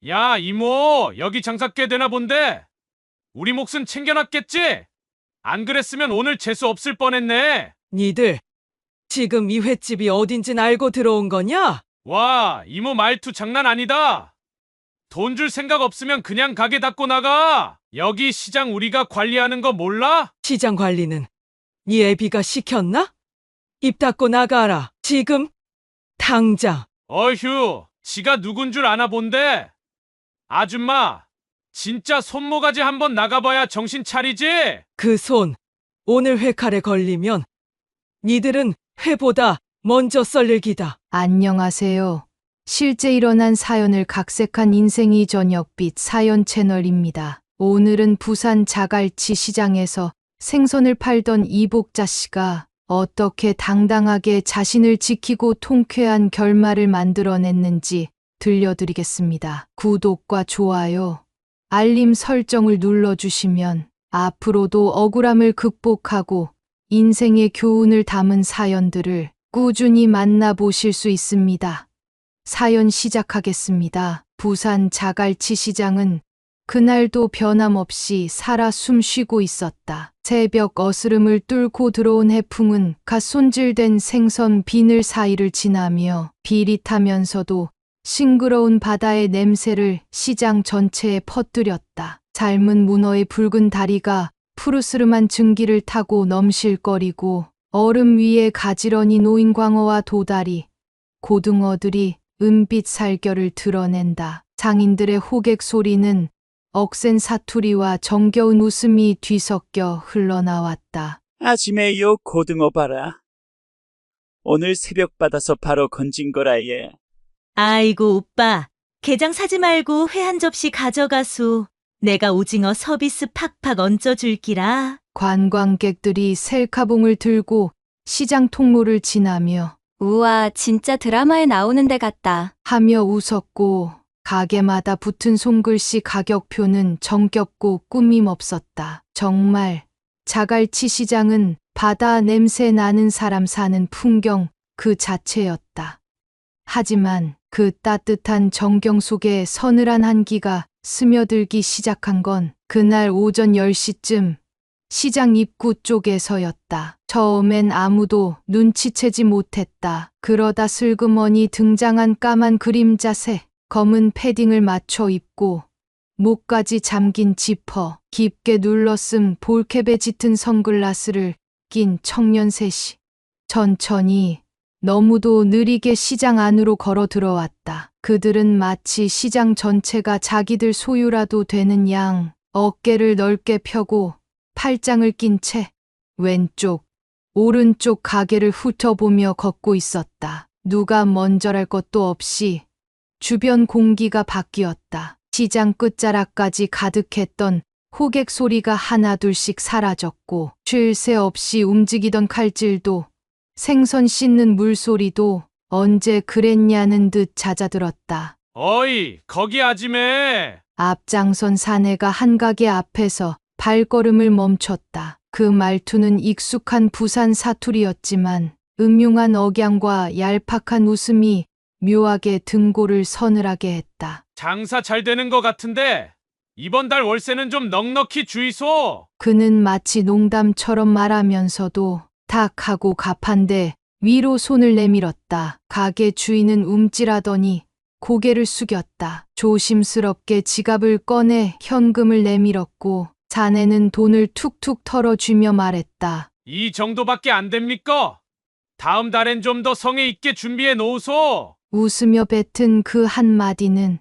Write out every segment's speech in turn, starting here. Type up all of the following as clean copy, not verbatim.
야, 이모, 여기 장사 꽤 되나 본데? 우리 몫은 챙겨놨겠지? 안 그랬으면 오늘 재수 없을 뻔했네. 니들 지금 이 횟집이 어딘진 알고 들어온 거냐? 와, 이모 말투 장난 아니다. 돈 줄 생각 없으면 그냥 가게 닫고 나가. 여기 시장 우리가 관리하는 거 몰라? 시장 관리는 니 애비가 시켰나? 입 닫고 나가라. 지금 당장. 어휴, 지가 누군 줄 아나 본데? 아줌마, 진짜 손모가지 한번 나가봐야 정신 차리지? 그 손 오늘 회칼에 걸리면 니들은 회보다 먼저 썰릴 기다. 안녕하세요. 실제 일어난 사연을 각색한 인생이 저녁빛 사연 채널입니다. 오늘은 부산 자갈치 시장에서 생선을 팔던 이복자 씨가 어떻게 당당하게 자신을 지키고 통쾌한 결말을 만들어냈는지 들려드리겠습니다. 구독과 좋아요, 알림 설정을 눌러주시면 앞으로도 억울함을 극복하고 인생의 교훈을 담은 사연들을 꾸준히 만나보실 수 있습니다. 사연 시작하겠습니다. 부산 자갈치 시장은 그날도 변함없이 살아 숨쉬고 있었다. 새벽 어스름을 뚫고 들어온 해풍은 갓 손질된 생선 비늘 사이를 지나며 비릿하면서도 싱그러운 바다의 냄새를 시장 전체에 퍼뜨렸다. 삶은 문어의 붉은 다리가 푸르스름한 증기를 타고 넘실거리고 얼음 위에 가지런히 놓인 광어와 도다리, 고등어들이 은빛 살결을 드러낸다. 장인들의 호객 소리는 억센 사투리와 정겨운 웃음이 뒤섞여 흘러나왔다. 아침에 요 고등어 봐라. 오늘 새벽 받아서 바로 건진 거라 얘. 아이고, 오빠. 게장 사지 말고 회 한 접시 가져가수. 내가 오징어 서비스 팍팍 얹어줄기라. 관광객들이 셀카봉을 들고 시장 통로를 지나며 우와, 진짜 드라마에 나오는 데 같다. 하며 웃었고 가게마다 붙은 손글씨 가격표는 정겹고 꾸밈 없었다. 정말 자갈치 시장은 바다 냄새 나는 사람 사는 풍경 그 자체였다. 하지만 그 따뜻한 정경 속에 서늘한 한기가 스며들기 시작한 건 그날 오전 10시쯤 시장 입구 쪽에서였다. 처음엔 아무도 눈치채지 못했다. 그러다 슬그머니 등장한 까만 그림자새, 검은 패딩을 맞춰 입고 목까지 잠긴 지퍼, 깊게 눌러쓴 볼캡에 짙은 선글라스를 낀 청년 셋이 천천히 너무도 느리게 시장 안으로 걸어 들어왔다. 그들은 마치 시장 전체가 자기들 소유라도 되는 양 어깨를 넓게 펴고 팔짱을 낀 채 왼쪽, 오른쪽 가게를 훑어보며 걷고 있었다. 누가 먼저랄 것도 없이 주변 공기가 바뀌었다. 시장 끝자락까지 가득했던 호객 소리가 하나둘씩 사라졌고 쉴 새 없이 움직이던 칼질도 생선 씻는 물소리도 언제 그랬냐는 듯 잦아들었다. 어이, 거기 아지매. 앞장선 사내가 한 가게 앞에서 발걸음을 멈췄다. 그 말투는 익숙한 부산 사투리였지만 음흉한 억양과 얄팍한 웃음이 묘하게 등골을 서늘하게 했다. 장사 잘 되는 거 같은데 이번 달 월세는 좀 넉넉히 주이소. 그는 마치 농담처럼 말하면서도 탁 하고 가판대 위로 손을 내밀었다. 가게 주인은 움찔하더니 고개를 숙였다. 조심스럽게 지갑을 꺼내 현금을 내밀었고 자네는 돈을 툭툭 털어주며 말했다. 이 정도밖에 안 됩니까? 다음 달엔 좀 더 성의 있게 준비해 놓으소. 웃으며 뱉은 그 한마디는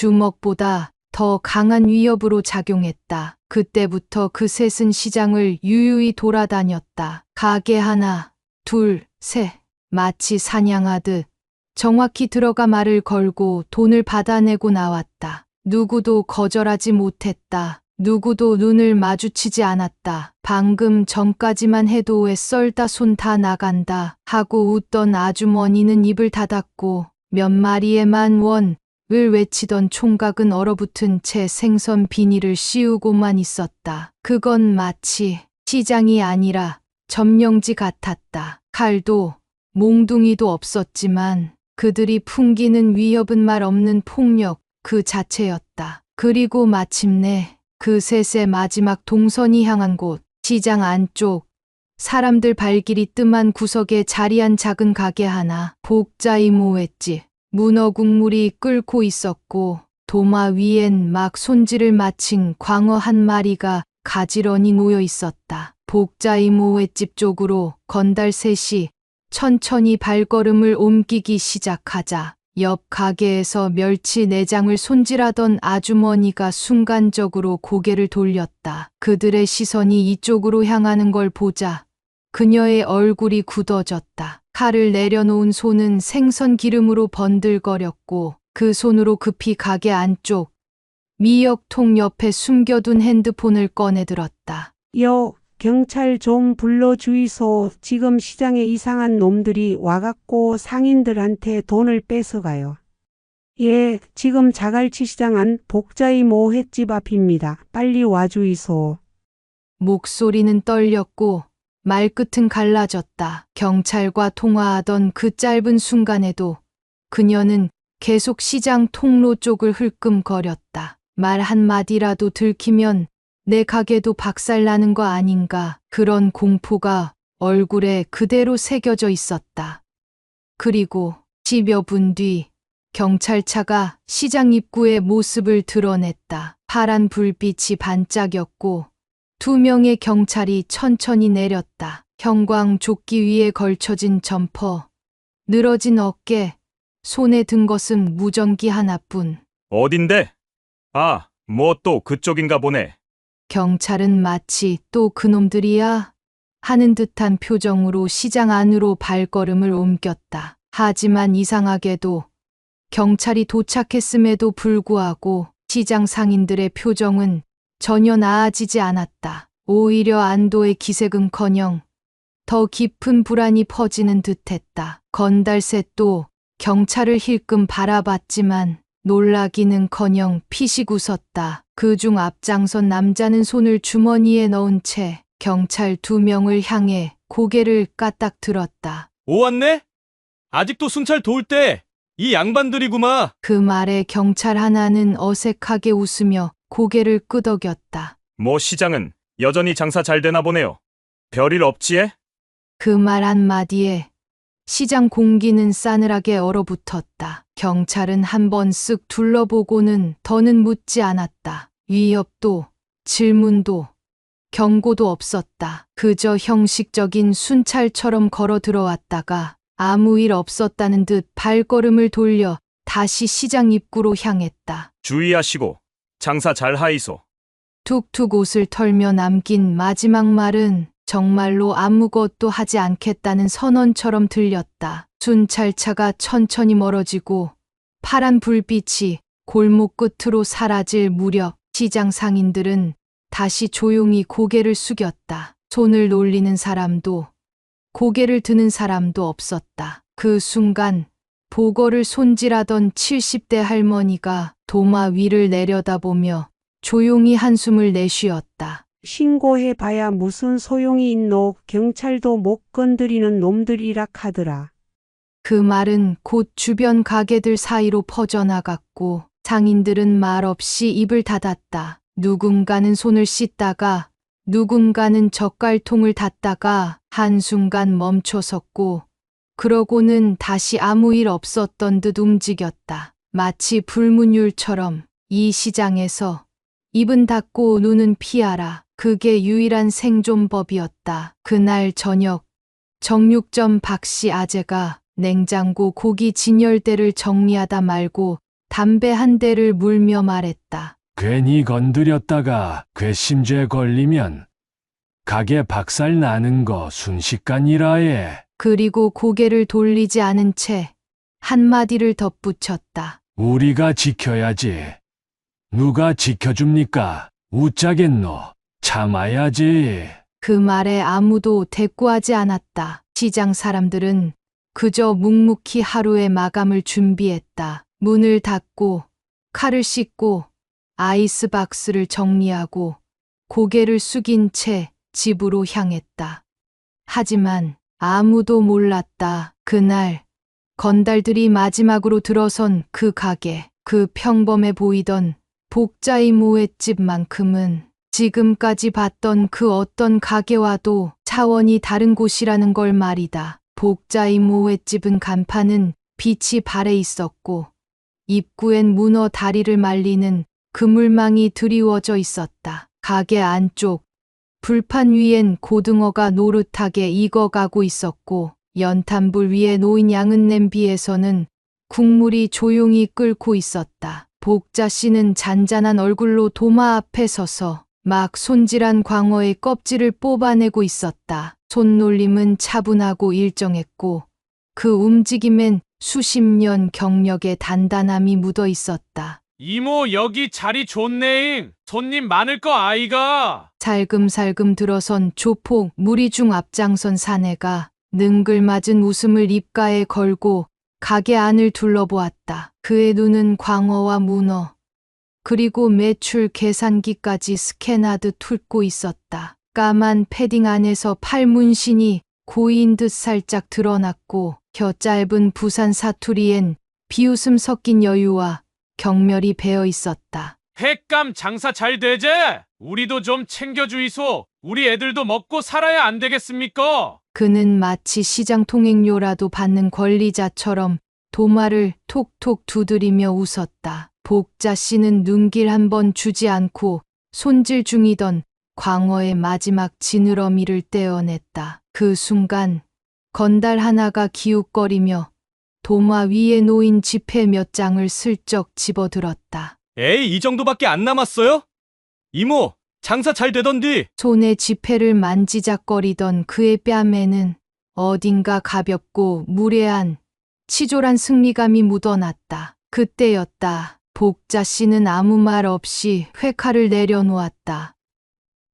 주먹보다 더 강한 위협으로 작용했다. 그때부터 그 셋은 시장을 유유히 돌아다녔다. 가게 하나, 둘, 셋, 마치 사냥하듯 정확히 들어가 말을 걸고 돈을 받아내고 나왔다. 누구도 거절하지 못했다. 누구도 눈을 마주치지 않았다. 방금 전까지만 해도 왜 썰다 손 다 나간다 하고 웃던 아주머니는 입을 닫았고 몇 마리에만 원을 외치던 총각은 얼어붙은 채 생선 비닐을 씌우고만 있었다. 그건 마치 시장이 아니라 점령지 같았다. 칼도 몽둥이도 없었지만 그들이 풍기는 위협은 말 없는 폭력, 그 자체였다. 그리고 마침내 그 셋의 마지막 동선이 향한 곳, 시장 안쪽, 사람들 발길이 뜸한 구석에 자리한 작은 가게 하나, 복자이 모했지. 문어 국물이 끓고 있었고 도마 위엔 막 손질을 마친 광어 한 마리가 가지런히 놓여 있었다. 복자이 모횟집 쪽으로 건달 셋이 천천히 발걸음을 옮기기 시작하자 옆 가게에서 멸치 내장을 손질하던 아주머니가 순간적으로 고개를 돌렸다. 그들의 시선이 이쪽으로 향하는 걸 보자 그녀의 얼굴이 굳어졌다. 칼을 내려놓은 손은 생선 기름으로 번들거렸고 그 손으로 급히 가게 안쪽 미역통 옆에 숨겨둔 핸드폰을 꺼내들었다. 경찰 좀 불러주이소. 지금 시장에 이상한 놈들이 와갖고 상인들한테 돈을 뺏어가요. 예, 지금 자갈치 시장 안 복자이 모 횟집 앞입니다. 빨리 와주이소. 목소리는 떨렸고 말끝은 갈라졌다. 경찰과 통화하던 그 짧은 순간에도 그녀는 계속 시장 통로 쪽을 흘끔거렸다. 말 한마디라도 들키면 내 가게도 박살나는 거 아닌가. 그런 공포가 얼굴에 그대로 새겨져 있었다. 그리고 10여 분 뒤 경찰차가 시장 입구의 모습을 드러냈다. 파란 불빛이 반짝였고 2명의 경찰이 천천히 내렸다. 형광 조끼 위에 걸쳐진 점퍼, 늘어진 어깨, 손에 든 것은 무전기 하나뿐. 어딘데? 아, 뭐 또 그쪽인가 보네. 경찰은 마치 또 그놈들이야 하는 듯한 표정으로 시장 안으로 발걸음을 옮겼다. 하지만 이상하게도 경찰이 도착했음에도 불구하고 시장 상인들의 표정은 전혀 나아지지 않았다. 오히려 안도의 기색은커녕 더 깊은 불안이 퍼지는 듯했다. 건달셋도 경찰을 힐끔 바라봤지만 놀라기는커녕 피식 웃었다. 그중 앞장선 남자는 손을 주머니에 넣은 채 경찰 2명을 향해 고개를 까딱 들었다. 오왔네? 아직도 순찰 도울 때 이 양반들이구마. 그 말에 경찰 하나는 어색하게 웃으며 고개를 끄덕였다. 뭐 시장은 여전히 장사 잘 되나 보네요. 별일 없지에? 그 말 한마디에 시장 공기는 싸늘하게 얼어붙었다. 경찰은 한번 쓱 둘러보고는 더는 묻지 않았다. 위협도 질문도 경고도 없었다. 그저 형식적인 순찰처럼 걸어 들어왔다가 아무 일 없었다는 듯 발걸음을 돌려 다시 시장 입구로 향했다. 주의하시고 장사 잘 하이소. 툭툭 옷을 털며 남긴 마지막 말은 정말로 아무것도 하지 않겠다는 선언처럼 들렸다. 순찰차가 천천히 멀어지고 파란 불빛이 골목 끝으로 사라질 무렵 시장 상인들은 다시 조용히 고개를 숙였다. 손을 놀리는 사람도 고개를 드는 사람도 없었다. 그 순간 보거를 손질하던 70대 할머니가 도마 위를 내려다보며 조용히 한숨을 내쉬었다. 신고해봐야 무슨 소용이 있노. 경찰도 못 건드리는 놈들이라 카더라. 그 말은 곧 주변 가게들 사이로 퍼져나갔고 상인들은 말없이 입을 닫았다. 누군가는 손을 씻다가 누군가는 젓갈통을 닫다가 한순간 멈춰섰고 그러고는 다시 아무 일 없었던 듯 움직였다. 마치 불문율처럼 이 시장에서 입은 닫고 눈은 피하라. 그게 유일한 생존법이었다. 그날 저녁 정육점 박씨 아재가 냉장고 고기 진열대를 정리하다 말고 담배 한 대를 물며 말했다. 괜히 건드렸다가 괘씸죄 걸리면 가게 박살 나는 거 순식간이라에. 그리고 고개를 돌리지 않은 채 한마디를 덧붙였다. 우리가 지켜야지. 누가 지켜줍니까? 웃자겠노. 참아야지. 그 말에 아무도 대꾸하지 않았다. 시장 사람들은 그저 묵묵히 하루의 마감을 준비했다. 문을 닫고 칼을 씻고 아이스박스를 정리하고 고개를 숙인 채 집으로 향했다. 하지만 아무도 몰랐다. 그날 건달들이 마지막으로 들어선 그 가게, 그 평범해 보이던 복자의 모횟집만큼은 지금까지 봤던 그 어떤 가게와도 차원이 다른 곳이라는 걸 말이다. 복자의 모횟집은 간판은 빛이 발해 있었고 입구엔 문어 다리를 말리는 그물망이 드리워져 있었다. 가게 안쪽 불판 위엔 고등어가 노릇하게 익어가고 있었고 연탄불 위에 놓인 양은 냄비에서는 국물이 조용히 끓고 있었다. 복자 씨는 잔잔한 얼굴로 도마 앞에 서서 막 손질한 광어의 껍질을 뽑아내고 있었다. 손놀림은 차분하고 일정했고 그 움직임엔 수십 년 경력의 단단함이 묻어 있었다. 이모 여기 자리 좋네잉. 손님 많을 거 아이가. 살금살금 들어선 조폭 무리 중 앞장선 사내가 능글맞은 웃음을 입가에 걸고 가게 안을 둘러보았다. 그의 눈은 광어와 문어 그리고 매출 계산기까지 스캔하듯 훑고 있었다. 까만 패딩 안에서 팔 문신이 고인 듯 살짝 드러났고 혀 짧은 부산 사투리엔 비웃음 섞인 여유와 경멸이 배어 있었다. 횟감 장사 잘 되제? 우리도 좀 챙겨주이소. 우리 애들도 먹고 살아야 안 되겠습니까? 그는 마치 시장 통행료라도 받는 권리자처럼 도마를 톡톡 두드리며 웃었다. 복자 씨는 눈길 한 번 주지 않고 손질 중이던 광어의 마지막 지느러미를 떼어냈다. 그 순간 건달 하나가 기웃거리며 도마 위에 놓인 지폐 몇 장을 슬쩍 집어들었다. 에이, 이 정도밖에 안 남았어요? 이모, 장사 잘 되던디. 손에 지폐를 만지작거리던 그의 뺨에는 어딘가 가볍고 무례한 치졸한 승리감이 묻어났다. 그때였다. 복자 씨는 아무 말 없이 회칼을 내려놓았다.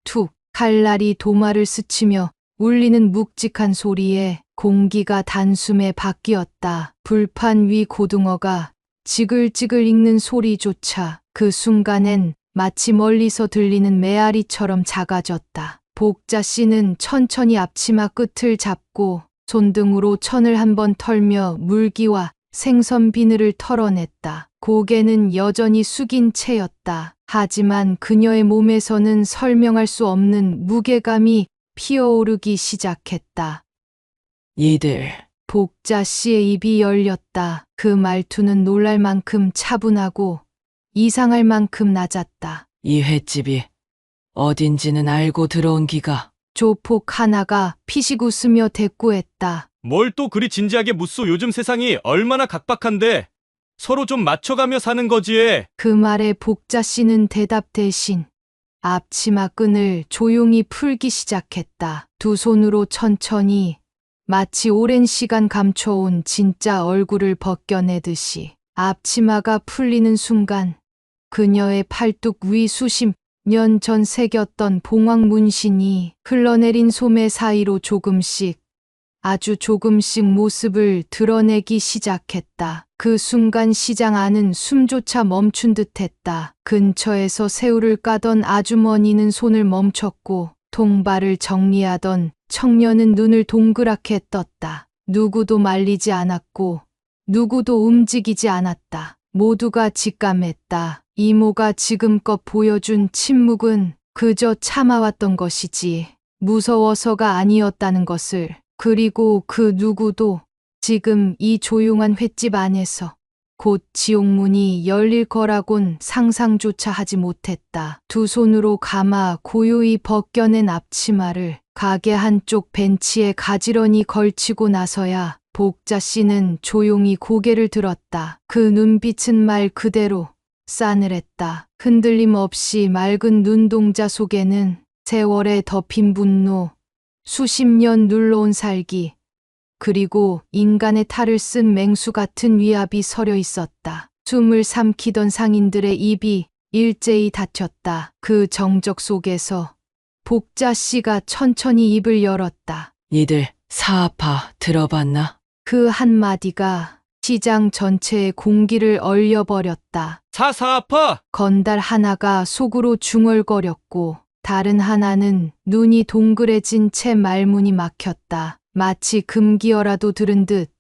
툭! 칼날이 도마를 스치며 울리는 묵직한 소리에 공기가 단숨에 바뀌었다. 불판 위 고등어가 지글지글 익는 소리조차 그 순간엔 마치 멀리서 들리는 메아리처럼 작아졌다. 복자 씨는 천천히 앞치마 끝을 잡고 손등으로 천을 한번 털며 물기와 생선 비늘을 털어냈다. 고개는 여전히 숙인 채였다. 하지만 그녀의 몸에서는 설명할 수 없는 무게감이 피어오르기 시작했다. 이들 복자 씨의 입이 열렸다. 그 말투는 놀랄 만큼 차분하고 이상할 만큼 낮았다. 이 횟집이 어딘지는 알고 들어온 기가. 조폭 하나가 피식 웃으며 대꾸했다. 뭘 또 그리 진지하게 묻소. 요즘 세상이 얼마나 각박한데 서로 좀 맞춰가며 사는 거지. 그 말에 복자 씨는 대답 대신 앞치마 끈을 조용히 풀기 시작했다. 두 손으로 천천히 마치 오랜 시간 감춰온 진짜 얼굴을 벗겨내듯이 앞치마가 풀리는 순간 그녀의 팔뚝 위 수십 년 전 새겼던 봉황 문신이 흘러내린 소매 사이로 조금씩 아주 조금씩 모습을 드러내기 시작했다. 그 순간 시장 안은 숨조차 멈춘 듯했다. 근처에서 새우를 까던 아주머니는 손을 멈췄고 통발을 정리하던 청년은 눈을 동그랗게 떴다. 누구도 말리지 않았고 누구도 움직이지 않았다. 모두가 직감했다. 이모가 지금껏 보여준 침묵은 그저 참아왔던 것이지 무서워서가 아니었다는 것을. 그리고 그 누구도 지금 이 조용한 횟집 안에서 곧 지옥문이 열릴 거라곤 상상조차 하지 못했다. 두 손으로 감아 고요히 벗겨낸 앞치마를 가게 한쪽 벤치에 가지런히 걸치고 나서야 복자 씨는 조용히 고개를 들었다. 그 눈빛은 말 그대로 싸늘했다. 흔들림 없이 맑은 눈동자 속에는 세월에 덮인 분노, 수십 년 눌러온 살기, 그리고 인간의 탈을 쓴 맹수 같은 위압이 서려 있었다. 숨을 삼키던 상인들의 입이 일제히 닫혔다. 그 정적 속에서 복자 씨가 천천히 입을 열었다. 니들 사아파 들어봤나? 그 한마디가 시장 전체의 공기를 얼려버렸다. 사사아파. 건달 하나가 속으로 중얼거렸고 다른 하나는 눈이 동그래진 채 말문이 막혔다. 마치 금기어라도 들은 듯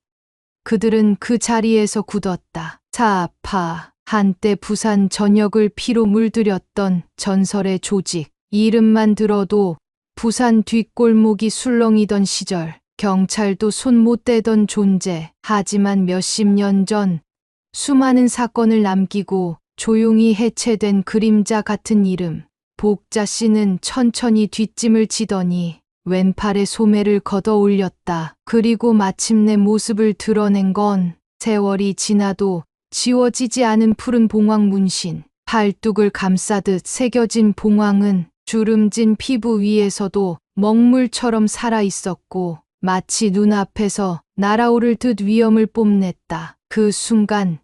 그들은 그 자리에서 굳었다. 사아파. 한때 부산 전역을 피로 물들였던 전설의 조직. 이름만 들어도 부산 뒷골목이 술렁이던 시절, 경찰도 손 못 대던 존재. 하지만 몇십 년 전 수많은 사건을 남기고 조용히 해체된 그림자 같은 이름. 복자 씨는 천천히 뒷짐을 지더니 왼팔에 소매를 걷어 올렸다. 그리고 마침내 모습을 드러낸 건 세월이 지나도 지워지지 않은 푸른 봉황 문신. 팔뚝을 감싸듯 새겨진 봉황은 주름진 피부 위에서도 먹물처럼 살아 있었고 마치 눈앞에서 날아오를 듯 위엄을 뽐냈다. 그 순간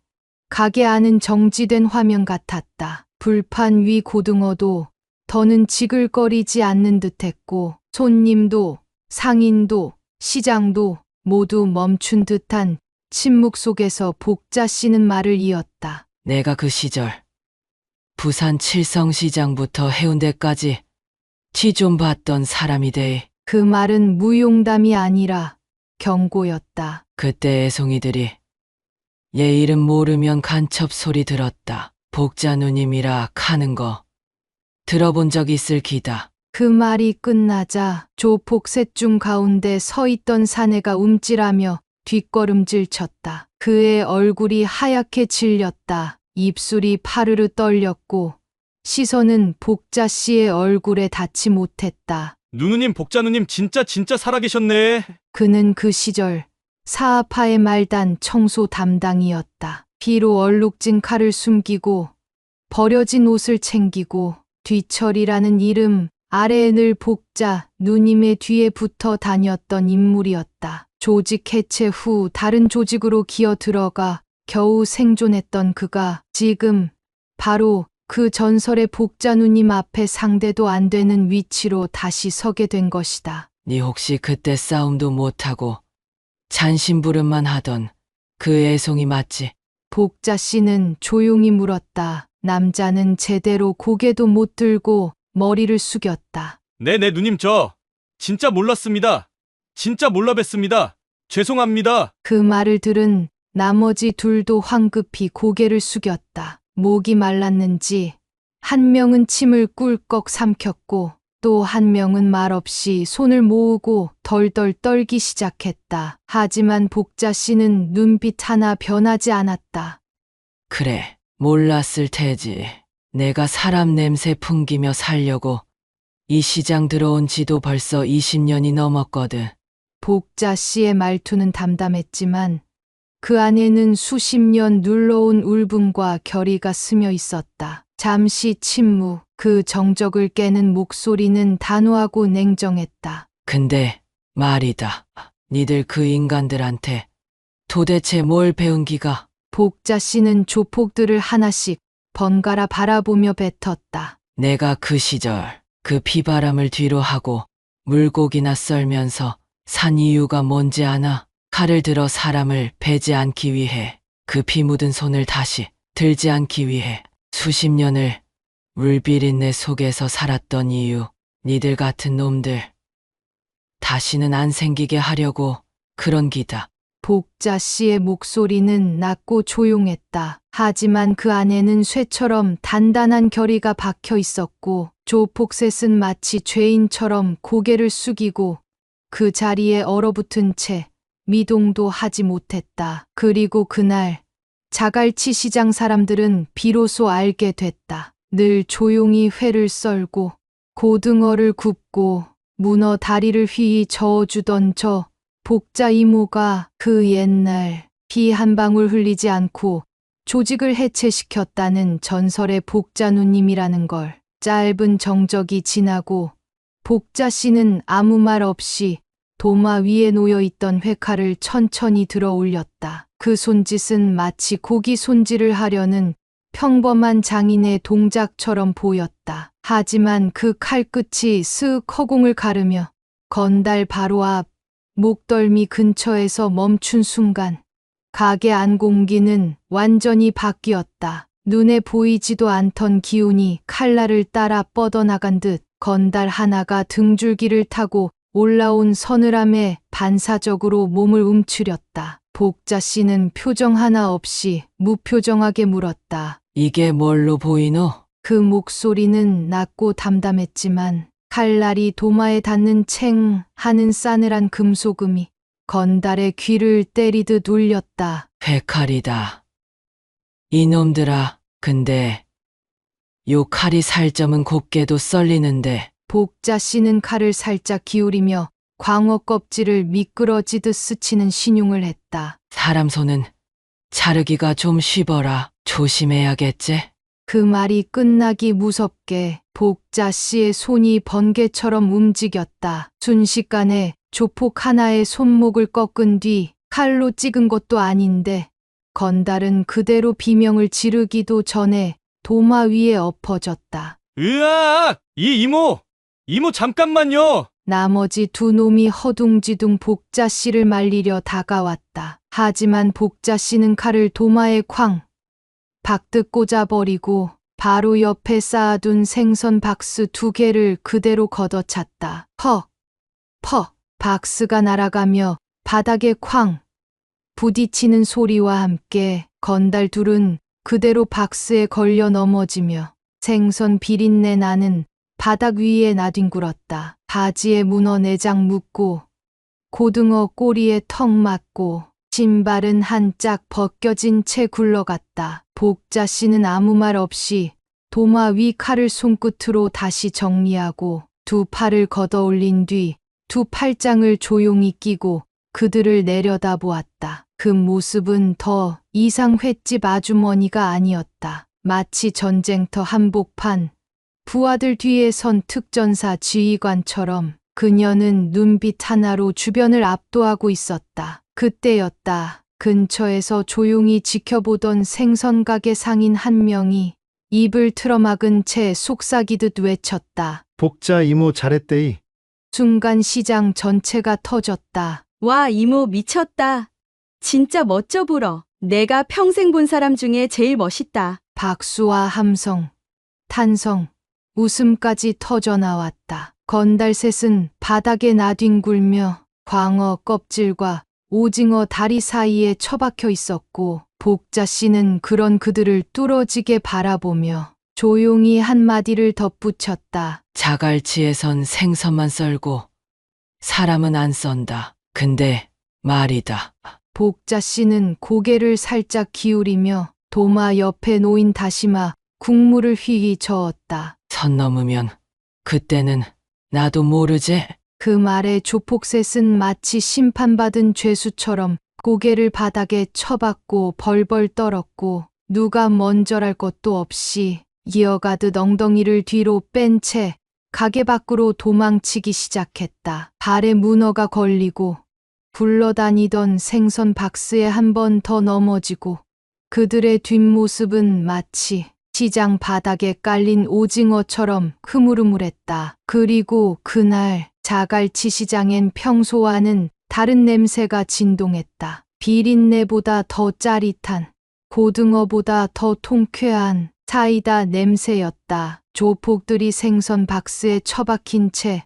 가게 안은 정지된 화면 같았다. 불판 위 고등어도 더는 지글거리지 않는 듯했고 손님도 상인도 시장도 모두 멈춘 듯한 침묵 속에서 복자 씨는 말을 이었다. 내가 그 시절 부산 칠성시장부터 해운대까지 티 좀 봤던 사람이대. 그 말은 무용담이 아니라 경고였다. 그때 애송이들이 얘 이름 모르면 간첩 소리 들었다. 복자 누님이라 카는 거 들어본 적 있을 기다. 그 말이 끝나자 조폭 셋 중 가운데 서 있던 사내가 움찔하며 뒷걸음질 쳤다. 그의 얼굴이 하얗게 질렸다. 입술이 파르르 떨렸고 시선은 복자 씨의 얼굴에 닿지 못했다. 누누님, 복자 누님 진짜 살아계셨네. 그는 그 시절 사하파의 말단 청소 담당이었다. 피로 얼룩진 칼을 숨기고 버려진 옷을 챙기고 뒤철이라는 이름 아래에 늘 복자 누님의 뒤에 붙어 다녔던 인물이었다. 조직 해체 후 다른 조직으로 기어 들어가 겨우 생존했던 그가 지금 바로 그 전설의 복자 누님 앞에 상대도 안 되는 위치로 다시 서게 된 것이다. 네 혹시 그때 싸움도 못하고 잔심부름만 하던 그 애송이 맞지? 복자 씨는 조용히 물었다. 남자는 제대로 고개도 못 들고 머리를 숙였다. 네네 누님, 저 진짜 몰랐습니다. 진짜 몰라 뵀습니다. 죄송합니다. 그 말을 들은 나머지 둘도 황급히 고개를 숙였다. 목이 말랐는지 한 명은 침을 꿀꺽 삼켰고 또 한 명은 말없이 손을 모으고 덜덜 떨기 시작했다. 하지만 복자 씨는 눈빛 하나 변하지 않았다. 그래, 몰랐을 테지. 내가 사람 냄새 풍기며 살려고 이 시장 들어온 지도 벌써 20년이 넘었거든. 복자 씨의 말투는 담담했지만 그 안에는 수십 년 눌러온 울분과 결의가 스며 있었다. 잠시 침묵, 그 정적을 깨는 목소리는 단호하고 냉정했다. 근데 말이다. 니들 그 인간들한테 도대체 뭘 배운 기가? 복자 씨는 조폭들을 하나씩 번갈아 바라보며 뱉었다. 내가 그 시절 그 비바람을 뒤로 하고 물고기나 썰면서 산 이유가 뭔지 아나? 칼을 들어 사람을 베지 않기 위해, 그 피 묻은 손을 다시 들지 않기 위해 수십 년을 물비린내 속에서 살았던 이유. 니들 같은 놈들 다시는 안 생기게 하려고 그런 기다. 복자 씨의 목소리는 낮고 조용했다. 하지만 그 안에는 쇠처럼 단단한 결의가 박혀 있었고 조폭셋은 마치 죄인처럼 고개를 숙이고 그 자리에 얼어붙은 채 미동도 하지 못했다. 그리고 그날 자갈치 시장 사람들은 비로소 알게 됐다. 늘 조용히 회를 썰고 고등어를 굽고 문어 다리를 휘 저어주던 저 복자 이모가 그 옛날 피 한 방울 흘리지 않고 조직을 해체시켰다는 전설의 복자 누님이라는 걸. 짧은 정적이 지나고 복자 씨는 아무 말 없이 도마 위에 놓여있던 회칼을 천천히 들어 올렸다. 그 손짓은 마치 고기 손질을 하려는 평범한 장인의 동작처럼 보였다. 하지만 그 칼끝이 쓱 허공을 가르며 건달 바로 앞 목덜미 근처에서 멈춘 순간 가게 안 공기는 완전히 바뀌었다. 눈에 보이지도 않던 기운이 칼날을 따라 뻗어나간 듯 건달 하나가 등줄기를 타고 올라온 서늘함에 반사적으로 몸을 움츠렸다. 복자 씨는 표정 하나 없이 무표정하게 물었다. 이게 뭘로 보이노? 그 목소리는 낮고 담담했지만 칼날이 도마에 닿는 챙 하는 싸늘한 금소금이 건달의 귀를 때리듯 울렸다. 회칼이다. 이놈들아, 근데 요 칼이 살점은 곱게도 썰리는데 복자 씨는 칼을 살짝 기울이며 광어 껍질을 미끄러지듯 스치는 신용을 했다. 사람 손은 자르기가 좀 쉬워라. 조심해야겠지? 그 말이 끝나기 무섭게 복자 씨의 손이 번개처럼 움직였다. 순식간에 조폭 하나의 손목을 꺾은 뒤 칼로 찍은 것도 아닌데 건달은 그대로 비명을 지르기도 전에 도마 위에 엎어졌다. 으악! 이모 잠깐만요. 나머지 두 놈이 허둥지둥 복자 씨를 말리려 다가왔다. 하지만 복자 씨는 칼을 도마에 쾅 박듯 꽂아버리고 바로 옆에 쌓아둔 생선 박스 2개를 그대로 걷어찼다. 퍽! 퍽! 박스가 날아가며 바닥에 쾅! 부딪히는 소리와 함께 건달 둘은 그대로 박스에 걸려 넘어지며 생선 비린내 나는 바닥 위에 나뒹굴었다. 바지에 문어 내장 묻고 고등어 꼬리에 턱 맞고 신발은 한 짝 벗겨진 채 굴러갔다. 복자 씨는 아무 말 없이 도마 위 칼을 손끝으로 다시 정리하고 두 팔을 걷어 올린 뒤 두 팔짱을 조용히 끼고 그들을 내려다보았다. 그 모습은 더 이상 횟집 아주머니가 아니었다. 마치 전쟁터 한복판 부하들 뒤에 선 특전사 지휘관처럼 그녀는 눈빛 하나로 주변을 압도하고 있었다. 그때였다. 근처에서 조용히 지켜보던 생선가게 상인 한 명이 입을 틀어막은 채 속삭이듯 외쳤다. 복자 이모 잘했대이. 순간 시장 전체가 터졌다. 와, 이모 미쳤다. 진짜 멋져 보러. 내가 평생 본 사람 중에 제일 멋있다. 박수와 함성, 탄성, 웃음까지 터져나왔다. 건달 셋은 바닥에 나뒹굴며 광어 껍질과 오징어 다리 사이에 처박혀 있었고 복자 씨는 그런 그들을 뚫어지게 바라보며 조용히 한마디를 덧붙였다. 자갈치에선 생선만 썰고 사람은 안 썬다. 근데 말이다. 복자 씨는 고개를 살짝 기울이며 도마 옆에 놓인 다시마 국물을 휘휘 저었다. 선 넘으면 그때는 나도 모르지? 그 말에 조폭셋은 마치 심판받은 죄수처럼 고개를 바닥에 쳐박고 벌벌 떨었고 누가 먼저랄 것도 없이 이어가듯 엉덩이를 뒤로 뺀 채 가게 밖으로 도망치기 시작했다. 발에 문어가 걸리고 굴러다니던 생선 박스에 한 번 더 넘어지고 그들의 뒷모습은 마치 시장 바닥에 깔린 오징어처럼 흐물흐물했다. 그리고 그날 자갈치 시장엔 평소와는 다른 냄새가 진동했다. 비린내보다 더 짜릿한, 고등어보다 더 통쾌한 사이다 냄새였다. 조폭들이 생선 박스에 처박힌 채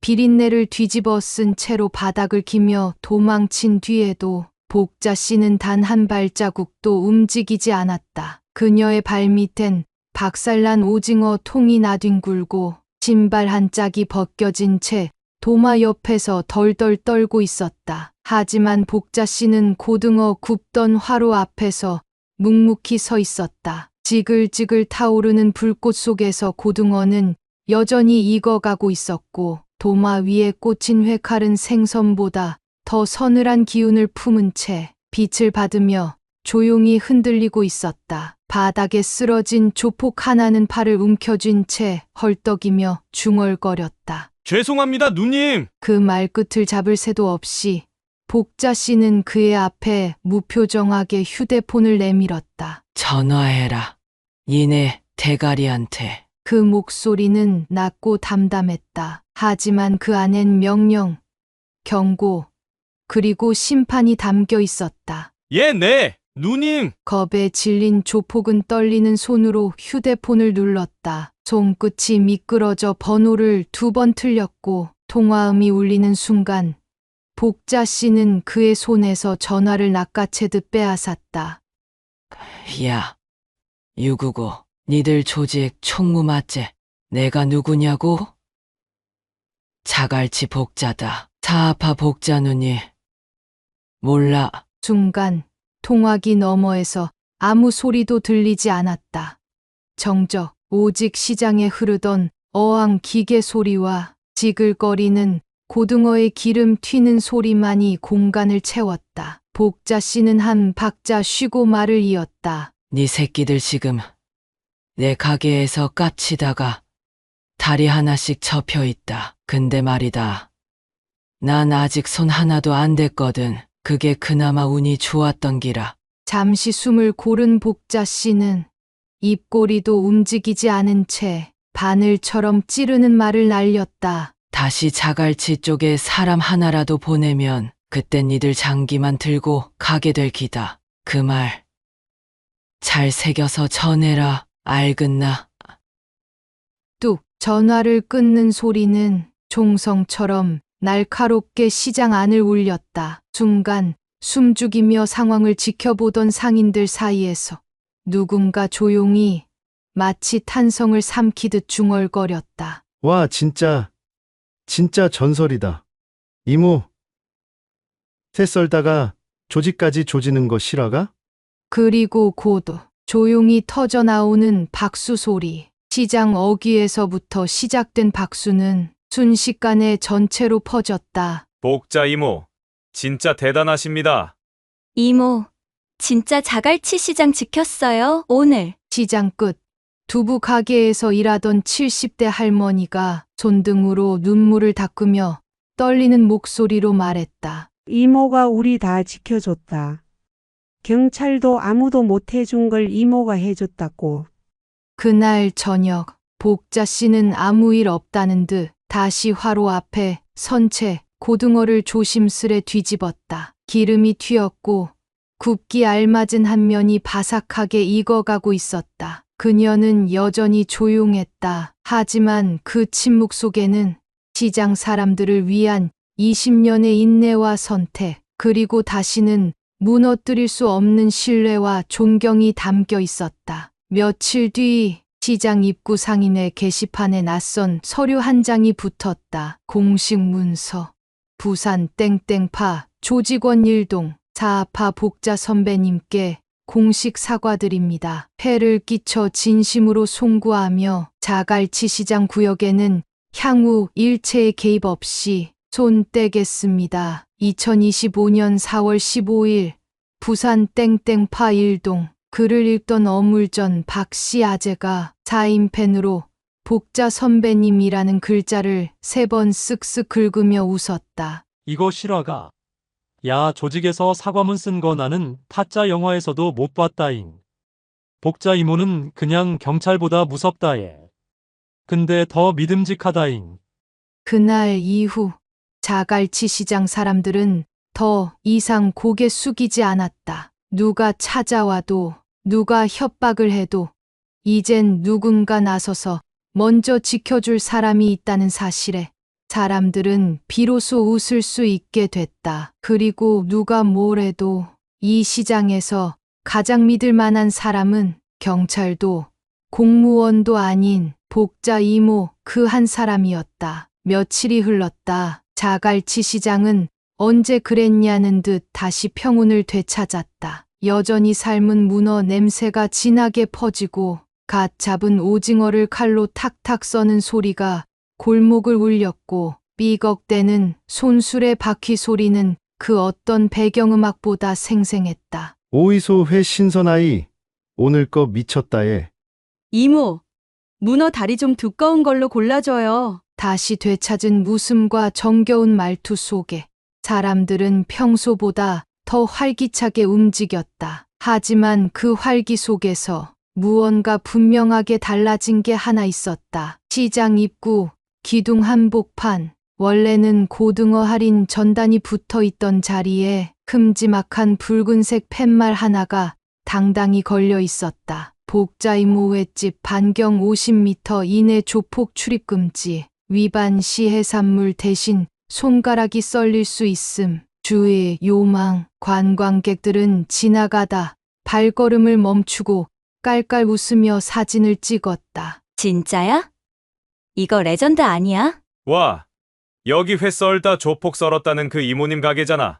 비린내를 뒤집어 쓴 채로 바닥을 기며 도망친 뒤에도 복자 씨는 단 한 발자국도 움직이지 않았다. 그녀의 발밑엔 박살난 오징어 통이 나뒹굴고 신발 한 짝이 벗겨진 채 도마 옆에서 덜덜 떨고 있었다. 하지만 복자 씨는 고등어 굽던 화로 앞에서 묵묵히 서 있었다. 지글지글 타오르는 불꽃 속에서 고등어는 여전히 익어가고 있었고 도마 위에 꽂힌 회칼은 생선보다 더 서늘한 기운을 품은 채 빛을 받으며 조용히 흔들리고 있었다. 바닥에 쓰러진 조폭 하나는 팔을 움켜쥔 채 헐떡이며 중얼거렸다. 죄송합니다, 누님. 그 말끝을 잡을 새도 없이 복자 씨는 그의 앞에 무표정하게 휴대폰을 내밀었다. 전화해라. 니네 대가리한테. 그 목소리는 낮고 담담했다. 하지만 그 안엔 명령, 경고, 그리고 심판이 담겨 있었다. 네, 누님. 겁에 질린 조폭은 떨리는 손으로 휴대폰을 눌렀다. 손끝이 미끄러져 번호를 2번 틀렸고 통화음이 울리는 순간 복자 씨는 그의 손에서 전화를 낚아채듯 빼앗았다. 야, 유구고, 니들 조직 총무 맞지? 내가 누구냐고? 자갈치 복자다. 사아파 복자 누니. 몰라. 순간 통화기 너머에서 아무 소리도 들리지 않았다. 정적, 오직 시장에 흐르던 어항 기계 소리와 지글거리는 고등어의 기름 튀는 소리만이 공간을 채웠다. 복자 씨는 한 박자 쉬고 말을 이었다. 니 새끼들 지금 내 가게에서 깝치다가 다리 하나씩 접혀 있다. 근데 말이다. 난 아직 손 하나도 안 댔거든. 그게 그나마 운이 좋았던 기라. 잠시 숨을 고른 복자 씨는 입꼬리도 움직이지 않은 채 바늘처럼 찌르는 말을 날렸다. 다시 자갈치 쪽에 사람 하나라도 보내면 그땐 니들 장기만 들고 가게 될 기다. 그 말 잘 새겨서 전해라. 알겠나? 뚝 전화를 끊는 소리는 총성처럼 날카롭게 시장 안을 울렸다. 순간 숨죽이며 상황을 지켜보던 상인들 사이에서 누군가 조용히 마치 탄성을 삼키듯 중얼거렸다. 와, 진짜 전설이다. 이모, 새 썰다가 조직까지 조지는 거 실화가? 그리고 고도 조용히 터져 나오는 박수 소리. 시장 어귀에서부터 시작된 박수는 순식간에 전체로 퍼졌다. 복자 이모, 진짜 대단하십니다. 이모, 진짜 자갈치 시장 지켰어요, 오늘. 시장 끝 두부 가게에서 일하던 70대 할머니가 손등으로 눈물을 닦으며 떨리는 목소리로 말했다. 이모가 우리 다 지켜줬다. 경찰도 아무도 못 해준 걸 이모가 해줬다고. 그날 저녁 복자 씨는 아무 일 없다는 듯 다시 화로 앞에 선 채 고등어를 조심스레 뒤집었다. 기름이 튀었고 굽기 알맞은 한 면이 바삭하게 익어가고 있었다. 그녀는 여전히 조용했다. 하지만 그 침묵 속에는 시장 사람들을 위한 20년의 인내와 선택, 그리고 다시는 무너뜨릴 수 없는 신뢰와 존경이 담겨 있었다. 며칠 뒤 시장 입구 상인의 게시판에 낯선 서류 한 장이 붙었다. 공식 문서. 부산 땡땡파 조직원 일동 사아파 복자 선배님께 공식 사과드립니다. 폐를 끼쳐 진심으로 송구하며 자갈치 시장 구역에는 향후 일체의 개입 없이 손 떼겠습니다. 2025년 4월 15일 부산 땡땡파 일동. 글을 읽던 어물전 박씨 아재가 사인펜으로 복자 선배님이라는 글자를 3번 쓱쓱 긁으며 웃었다. 이거 실화가? 야, 조직에서 사과문 쓴 거 나는 타짜 영화에서도 못 봤다잉. 복자 이모는 그냥 경찰보다 무섭다예. 근데 더 믿음직하다잉. 그날 이후 자갈치 시장 사람들은 더 이상 고개 숙이지 않았다. 누가 찾아와도 누가 협박을 해도 이젠 누군가 나서서 먼저 지켜줄 사람이 있다는 사실에 사람들은 비로소 웃을 수 있게 됐다. 그리고 누가 뭘 해도 이 시장에서 가장 믿을 만한 사람은 경찰도 공무원도 아닌 복자 이모 그 한 사람이었다. 며칠이 흘렀다. 자갈치 시장은 언제 그랬냐는 듯 다시 평온을 되찾았다. 여전히 삶은 문어 냄새가 진하게 퍼지고 갓 잡은 오징어를 칼로 탁탁 써는 소리가 골목을 울렸고 삐걱대는 손술의 바퀴 소리는 그 어떤 배경음악보다 생생했다. 오이소 회 신선아이. 오늘 거 미쳤다에. 이모, 문어 다리 좀 두꺼운 걸로 골라줘요. 다시 되찾은 웃음과 정겨운 말투 속에 사람들은 평소보다 더 활기차게 움직였다. 하지만 그 활기 속에서 무언가 분명하게 달라진 게 하나 있었다. 시장 입구 기둥 한복판. 원래는 고등어 할인 전단이 붙어 있던 자리에 큼지막한 붉은색 팻말 하나가 당당히 걸려 있었다. 복자 이모 횟집 반경 50m 이내 조폭 출입 금지. 위반 시 해산물 대신 손가락이 썰릴 수 있음. 주의 요망. 관광객들은 지나가다 발걸음을 멈추고 깔깔 웃으며 사진을 찍었다. 진짜야? 이거 레전드 아니야? 와, 여기 회 썰다 조폭 썰었다는 그 이모님 가게잖아.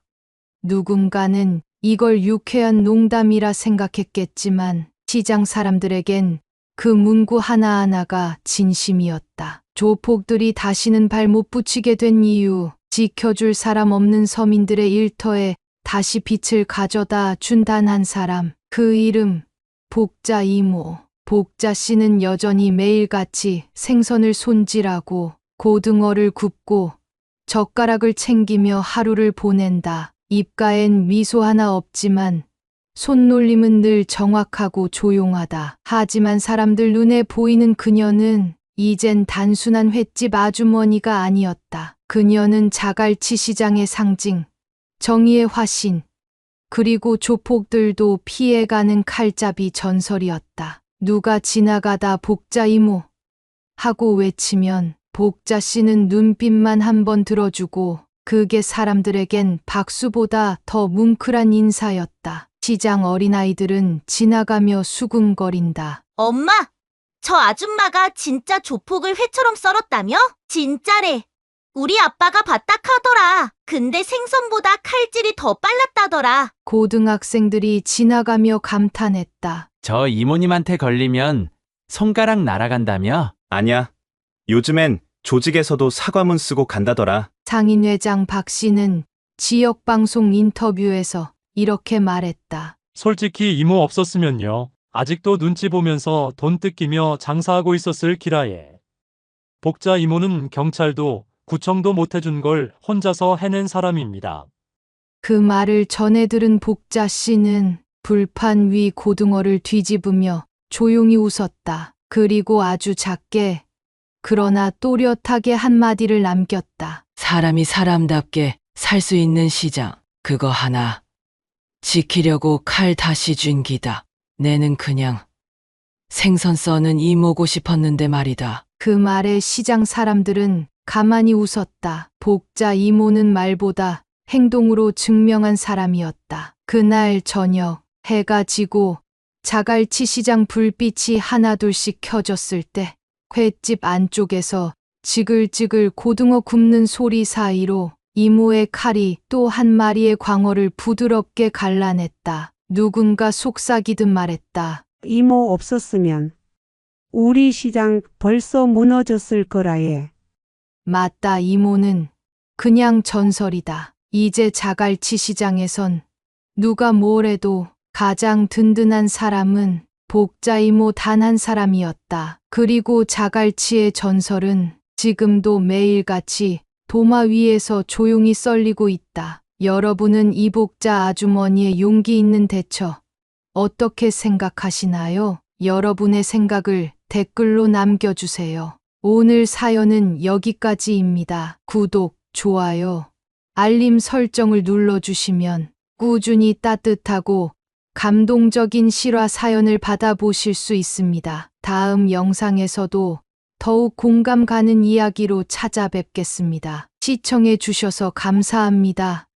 누군가는 이걸 유쾌한 농담이라 생각했겠지만 시장 사람들에겐 그 문구 하나하나가 진심이었다. 조폭들이 다시는 발 못 붙이게 된 이유, 지켜줄 사람 없는 서민들의 일터에 다시 빛을 가져다 준 단 한 사람, 그 이름 복자 이모. 복자 씨는 여전히 매일같이 생선을 손질하고 고등어를 굽고 젓가락을 챙기며 하루를 보낸다. 입가엔 미소 하나 없지만 손놀림은 늘 정확하고 조용하다. 하지만 사람들 눈에 보이는 그녀는 이젠 단순한 횟집 아주머니가 아니었다. 그녀는 자갈치 시장의 상징, 정의의 화신, 그리고 조폭들도 피해가는 칼잡이 전설이었다. 누가 지나가다 복자 이모 하고 외치면 복자 씨는 눈빛만 한번 들어주고 그게 사람들에겐 박수보다 더 뭉클한 인사였다. 시장 어린아이들은 지나가며 수군거린다. 엄마, 저 아줌마가 진짜 조폭을 회처럼 썰었다며? 진짜래. 우리 아빠가 봤다 카더라. 근데 생선보다 칼질이 더 빨랐다더라. 고등학생들이 지나가며 감탄했다. 저 이모님한테 걸리면 손가락 날아간다며? 아니야. 요즘엔 조직에서도 사과문 쓰고 간다더라. 상인회장 박 씨는 지역방송 인터뷰에서 이렇게 말했다. 솔직히 이모 없었으면요. 아직도 눈치 보면서 돈 뜯기며 장사하고 있었을 기라예. 복자 이모는 경찰도 구청도 못해준 걸 혼자서 해낸 사람입니다. 그 말을 전해 들은 복자 씨는 불판 위 고등어를 뒤집으며 조용히 웃었다. 그리고 아주 작게 그러나 또렷하게 한마디를 남겼다. 사람이 사람답게 살 수 있는 시장, 그거 하나 지키려고 칼 다시 쥔 기다. 내는 그냥 생선 써는 이모고 싶었는데 말이다. 그 말에 시장 사람들은 가만히 웃었다. 복자 이모는 말보다 행동으로 증명한 사람이었다. 그날 저녁 해가 지고 자갈치 시장 불빛이 하나둘씩 켜졌을 때 횟집 안쪽에서 지글지글 고등어 굽는 소리 사이로 이모의 칼이 또 한 마리의 광어를 부드럽게 갈라냈다. 누군가 속삭이듯 말했다. 이모 없었으면 우리 시장 벌써 무너졌을 거라예. 맞다. 이모는 그냥 전설이다. 이제 자갈치 시장에선 누가 뭘 해도 가장 든든한 사람은 복자 이모 단 한 사람이었다. 그리고 자갈치의 전설은 지금도 매일같이 도마 위에서 조용히 썰리고 있다. 여러분은 이 복자 아주머니의 용기 있는 대처 어떻게 생각하시나요? 여러분의 생각을 댓글로 남겨주세요. 오늘 사연은 여기까지입니다. 구독, 좋아요, 알림 설정을 눌러주시면 꾸준히 따뜻하고 감동적인 실화 사연을 받아보실 수 있습니다. 다음 영상에서도 더욱 공감 가는 이야기로 찾아뵙겠습니다. 시청해 주셔서 감사합니다.